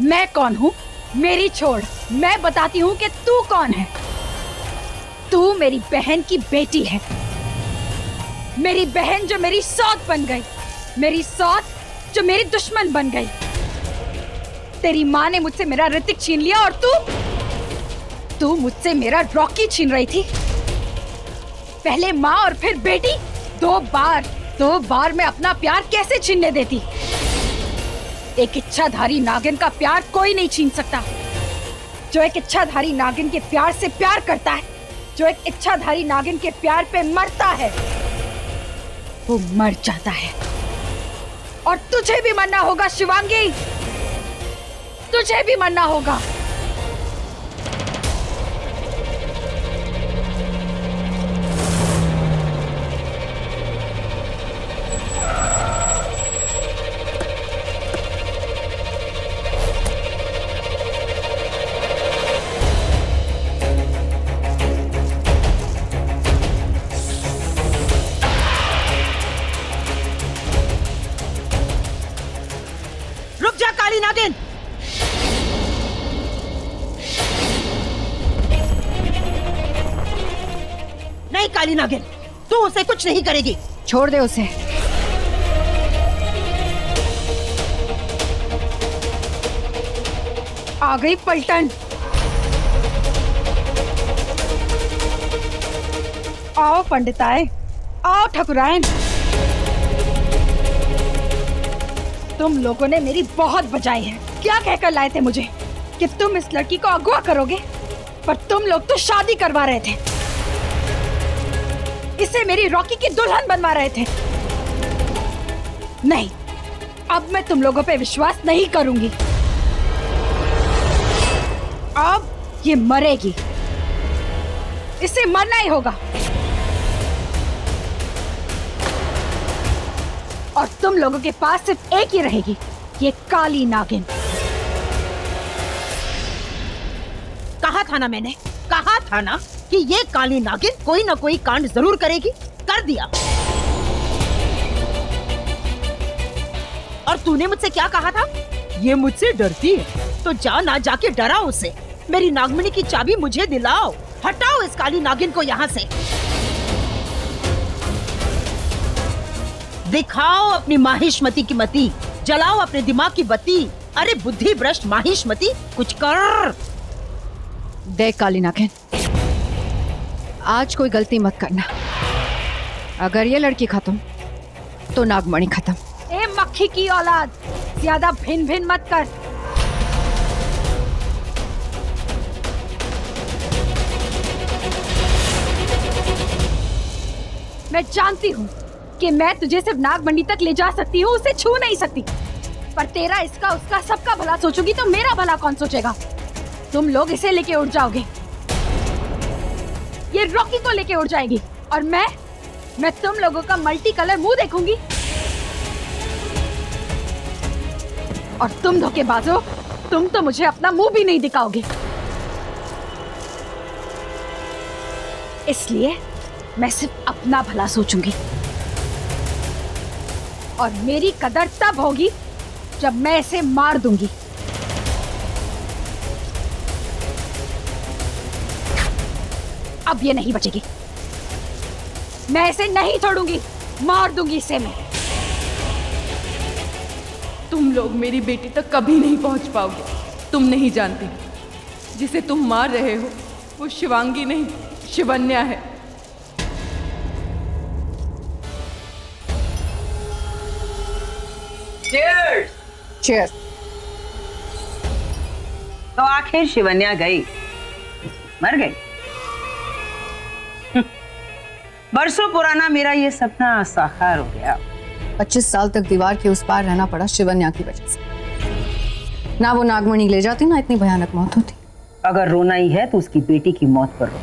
मैं कौन हूँ मेरी छोड़, मैं बताती हूँ कि तू कौन है। तू मेरी बहन की बेटी है, मेरी बहन जो मेरी सौत बन गई, मेरी सौत जो मेरी दुश्मन बन गई। तेरी माँ ने मुझसे मेरा ऋतिक छीन लिया और तू मुझसे मेरा रॉकी छीन रही थी। पहले माँ और फिर बेटी, दो बार मैं अपना प्यार कैसे छीनने देती। एक इच्छाधारी नागिन का प्यार कोई नहीं छीन सकता। जो एक इच्छाधारी नागिन के प्यार से प्यार करता है, जो एक इच्छाधारी नागिन के प्यार पे मरता है, वो मर जाता है। और तुझे भी मरना होगा शिवांगी, तुझे भी मरना होगा। रुक जा काली नागिन। नहीं काली नागिन, तू उसे कुछ नहीं करेगी। छोड़ दे उसे। आ गई पलटन। आओ पंडिताए, आओ ठकुराइन। तुम लोगों ने मेरी बहुत बचाई है। क्या कहकर लाए थे मुझे कि तुम इस लड़की को अगवा करोगे, पर तुम लोग तो शादी करवा रहे थे, इसे मेरी रॉकी की दुल्हन बनवा रहे थे। नहीं, अब मैं तुम लोगों पे विश्वास नहीं करूंगी। अब ये मरेगी, इसे मरना ही होगा। और तुम लोगों के पास सिर्फ एक ही रहेगी, ये काली नागिन। कहा था ना मैंने, कहा था ना कि ये काली नागिन कोई ना कोई कांड जरूर करेगी। कर दिया। और तूने मुझसे क्या कहा था? ये मुझसे डरती है तो जा ना जाके डराओ उसे। मेरी नागमणि की चाबी मुझे दिलाओ। हटाओ इस काली नागिन को यहाँ से। दिखाओ अपनी माहिष्मती की मती, जलाओ अपने दिमाग की बत्ती। अरे बुद्धि भ्रष्ट माहिष्मती, कुछ कर। देख काली नागिन, आज कोई गलती मत करना। अगर ये लड़की खत्म तो नागमणि खत्म। ए मक्खी की औलाद, ज्यादा भिन भिन मत कर। मैं जानती हूँ कि मैं तुझे सिर्फ नागमंडी तक ले जा सकती हूँ, उसे छू नहीं सकती। पर तेरा, इसका, उसका, सबका भला सोचूंगी तो मेरा भला कौन सोचेगा? तुम लोग इसे लेके उड़ जाओगे, ये रॉकी को लेके उड़ जाएगी, और मैं तुम लोगों का मल्टी कलर मुंह देखूंगी। और तुम धोखेबाजो, तुम तो मुझे अपना मुंह भी नहीं दिखाओगे। इसलिए मैं सिर्फ अपना भला सोचूंगी, और मेरी कदर तब होगी जब मैं इसे मार दूंगी। अब ये नहीं बचेगी, मैं इसे नहीं छोड़ूंगी, मार दूंगी इसे मैं। तुम लोग मेरी बेटी तक कभी नहीं पहुंच पाओगे। तुम नहीं जानती, जिसे तुम मार रहे हो वो शिवांगी नहीं, शिवन्या है। Cheers! Cheers! तो आखिर शिवन्या गई, मर गई। बरसों पुराना मेरा ये सपना साकार हो गया। 25 साल तक दीवार के उस पार रहना पड़ा शिवन्या की वजह से। ना वो नागमणि ले जाती, ना इतनी भयानक मौत होती। अगर रोना ही है तो उसकी बेटी की मौत पर रो।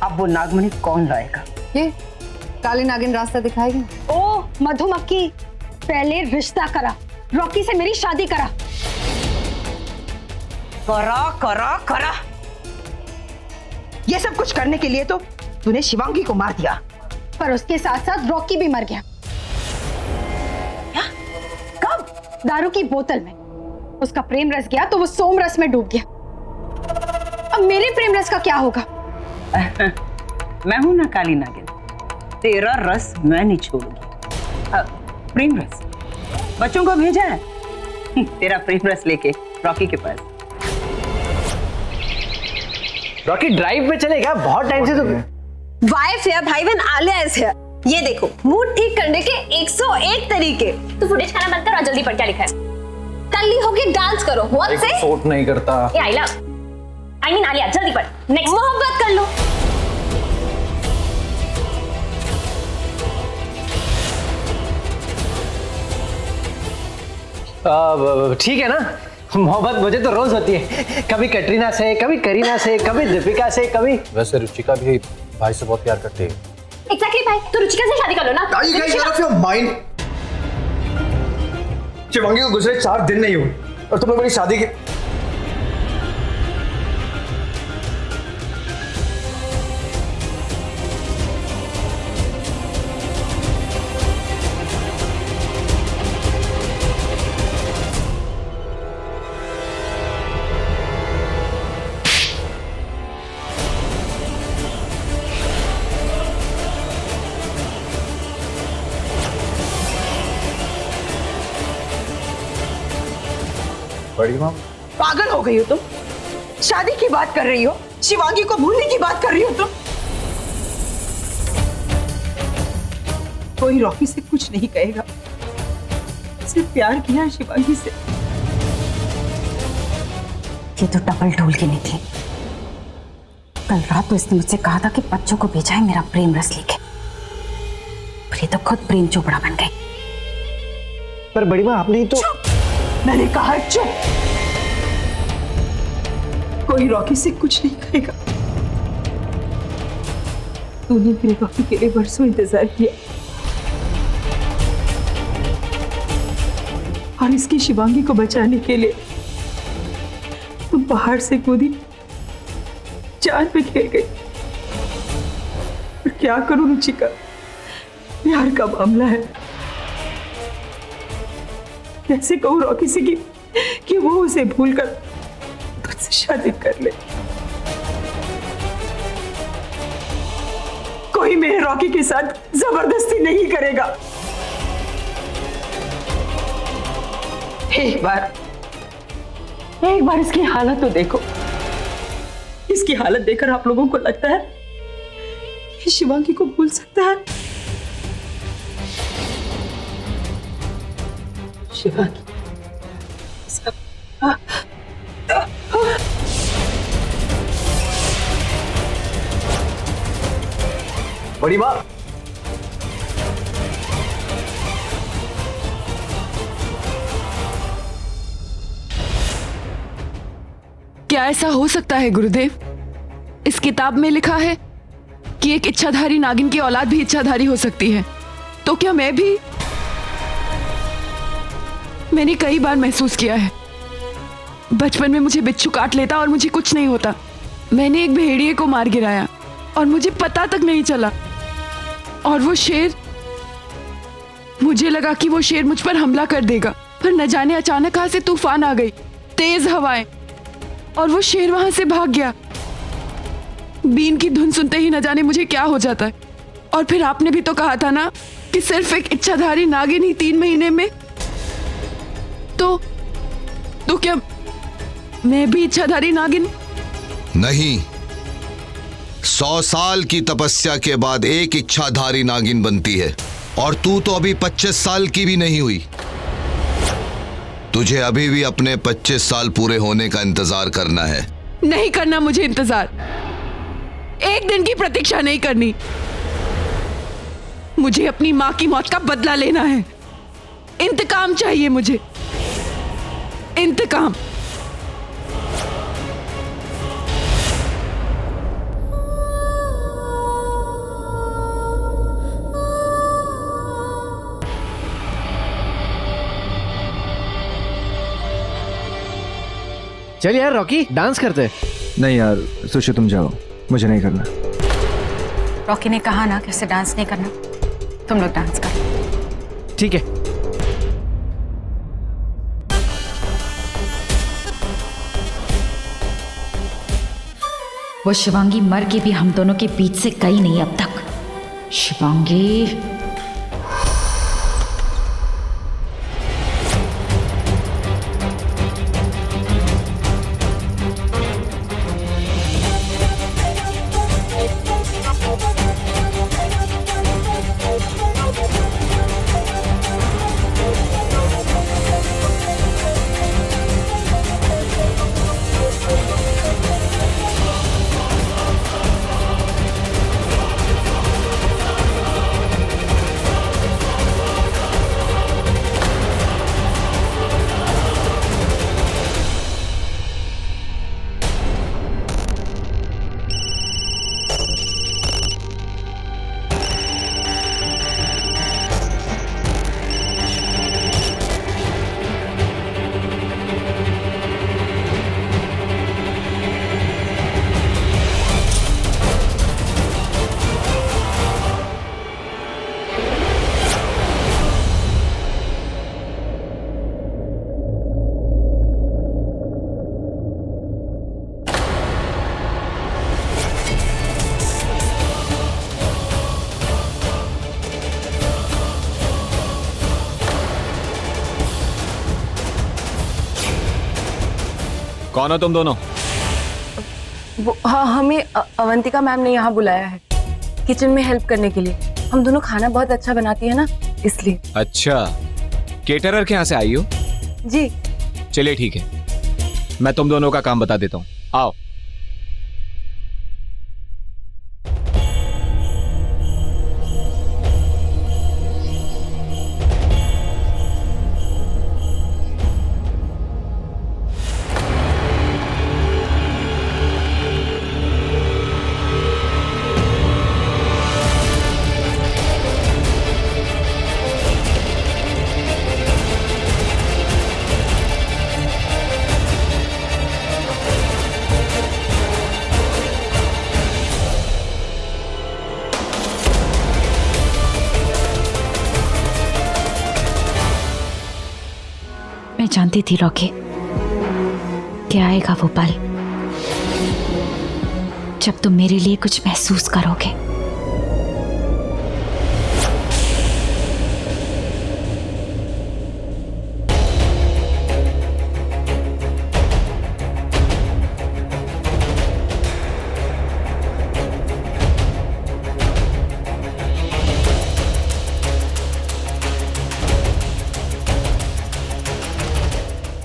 अब वो नागमणि कौन लाएगा? ये काली नागिन रास्ता दिखाएगी। ओ मधुमक्खी, पहले रिश्ता करा, रॉकी से मेरी शादी करा। करा करा करा। ये सब कुछ करने के लिए तो तूने शिवांगी को मार दिया, पर उसके साथ साथ रॉकी भी मर गया। कब? दारू की बोतल में। उसका प्रेम रस गया तो वो सोम रस में डूब गया। अब मेरे प्रेम रस का क्या होगा? मैं हूं ना काली नागिन, तेरा रस मैं नहीं छोड़ूंगी। प्रेम रस बच्चों को भेजा है तेरा प्रेम रस लेके रॉकी के पास। रॉकी ड्राइव पे चलेगा? बहुत टाइम से तो वाइफ या भाई बहन आलिया इज हियर। ये देखो, मूड ठीक करने के 101 तरीके। तू फुटेज खाना बंद कर और जल्दी पढ़, क्या लिखा है? कल ही होगी, डांस करो। व्हाट से? सूट नहीं करता। ये आइला, आई मीन आलिया, जल्दी पढ़। नेक्स्ट। मोहब्बत कर लो। ठीक है ना, मोहब्बत मुझे तो रोज होती है, कभी कटरीना से, कभी करीना से, कभी दीपिका से, कभी। वैसे रुचिका भी भाई से बहुत प्यार करती है। एग्जैक्टली भाई, तू रुचिका से शादी कर लो ना। Are you guys out of your mind? Shivangi को गुजरे 4 दिन नहीं हुए और तुम लोग मेरी शादी की। बड़ी माँ, पागल हो गई हो तुम? शादी की बात कर रही हो, शिवांगी को भूलने की बात कर रही हो तुम? कोई रॉकी से कुछ नहीं कहेगा, सिर्फ प्यार किया है शिवांगी से। ये तो डबल ढोल की निकली। कल रात तो इसने मुझसे कहा था कि बच्चों को भेजा है मेरा प्रेम रस लेके, पर ये तो खुद प्रेम चोपड़ा बन गई। पर बड़ी माँ आपने ही तो। मैंने कहा चुप। कोई रॉकी से कुछ नहीं कहेगा। तूने मेरे रॉकी के लिए बरसों इंतजार किया और इसकी शिवांगी को बचाने के लिए तुम पहाड़ से कूदी, जान पे खेल गई। पर क्या करूं रुचिका, प्यार का मामला है। कैसे कहूं रॉकी से कि वो उसे भूलकर तुझसे शादी कर ले। कोई मेरे रॉकी के साथ जबरदस्ती नहीं करेगा। एक बार इसकी हालत तो देखो। इसकी हालत देखकर आप लोगों को लगता है कि शिवांगी को भूल सकता है? शिवांगी बड़ी माँ, क्या ऐसा हो सकता है गुरुदेव? इस किताब में लिखा है कि एक इच्छाधारी नागिन की औलाद भी इच्छाधारी हो सकती है, तो क्या मैं भी? मैंने कई बार महसूस किया है, बचपन में मुझे बिच्छू काट लेता और मुझे कुछ नहीं होता। मैंने एक भेड़िए को मार गिराया और मुझे पता तक नहीं चला। और वो शेर, मुझे लगा कि वो शेर मुझ पर हमला कर देगा, पर न जाने अचानक कहां से तूफान आ गई, तेज हवाएं, और वो शेर वहां से भाग गया। बीन की धुन सुनते ही न जाने मुझे क्या हो जाता है। और फिर आपने भी तो कहा था ना कि सिर्फ एक इच्छाधारी नागिन ही 3 महीने में। तो क्या मैं भी इच्छाधारी नागिन? नहीं, 100 साल की तपस्या के बाद एक इच्छाधारी नागिन बनती है, और तू तो अभी 25 साल की भी नहीं हुई। तुझे अभी भी अपने 25 साल पूरे होने का इंतजार करना है। नहीं करना मुझे इंतजार, एक दिन की प्रतीक्षा नहीं करनी। मुझे अपनी मां की मौत का बदला लेना है। इंतकाम चाहिए मुझे, इंतकाम। चल यार रॉकी, डांस करते। नहीं यार सुशी, तुम जाओ, मुझे नहीं करना। रॉकी ने कहा ना कि उसे डांस नहीं करना, तुम लोग डांस करो। ठीक है। वो शिवांगी मर के भी हम दोनों के बीच से गई नहीं अब तक। शिवांगी, कौन हो तुम दोनों? हाँ, हमें अवंतिका मैम ने यहाँ बुलाया है किचन में हेल्प करने के लिए। हम दोनों खाना बहुत अच्छा बनाती है ना, इसलिए। अच्छा, केटरर के यहाँ से आई हो? जी। चलिए ठीक है, मैं तुम दोनों का काम बता देता हूँ, आओ। मैं जानती थी रॉकी कि आएगा वो पल जब तुम मेरे लिए कुछ महसूस करोगे।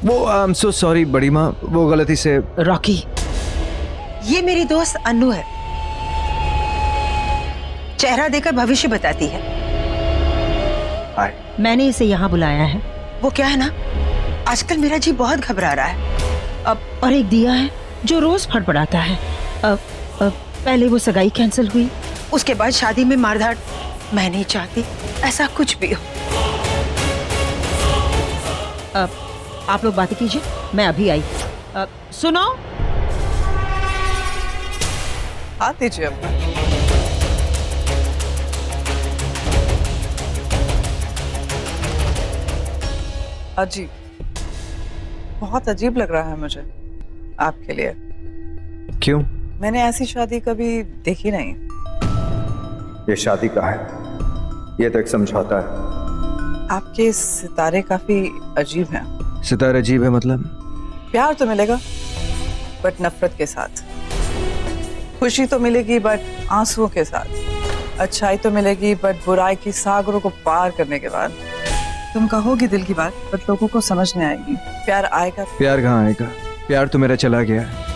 वो आई एम सो सॉरी बड़ी माँ, वो गलती से। रॉकी, ये मेरी दोस्त अन्नू है, चेहरा देखकर भविष्य बताती है। हाय। मैंने इसे यहाँ बुलाया है। वो क्या है ना, आजकल मेरा जी बहुत घबरा रहा है। अब और एक दिया है जो रोज फड़फड़ाता है। अब पहले वो सगाई कैंसिल हुई, उसके बाद शादी में मारधाड़। मैं नहीं चाहती ऐसा कुछ भी हो। अब आप लोग बातें कीजिए, मैं अभी आई। सुनो, हाथ दीजिए अपना। अजीब, बहुत अजीब लग रहा है मुझे आपके लिए। क्यों? मैंने ऐसी शादी कभी देखी नहीं। ये शादी का है, ये तो एक समझौता है। आपके सितारे काफी अजीब हैं। सितारा अजीब है मतलब? प्यार तो मिलेगा बट नफरत के साथ, खुशी तो मिलेगी बट आंसुओं के साथ, अच्छाई तो मिलेगी बट बुराई की सागरों को पार करने के बाद। तुम कहोगी दिल की बात बट लोगों को समझ नहीं आएगी। प्यार आएगा। प्यार कहाँ आएगा? प्यार तो मेरा चला गया है।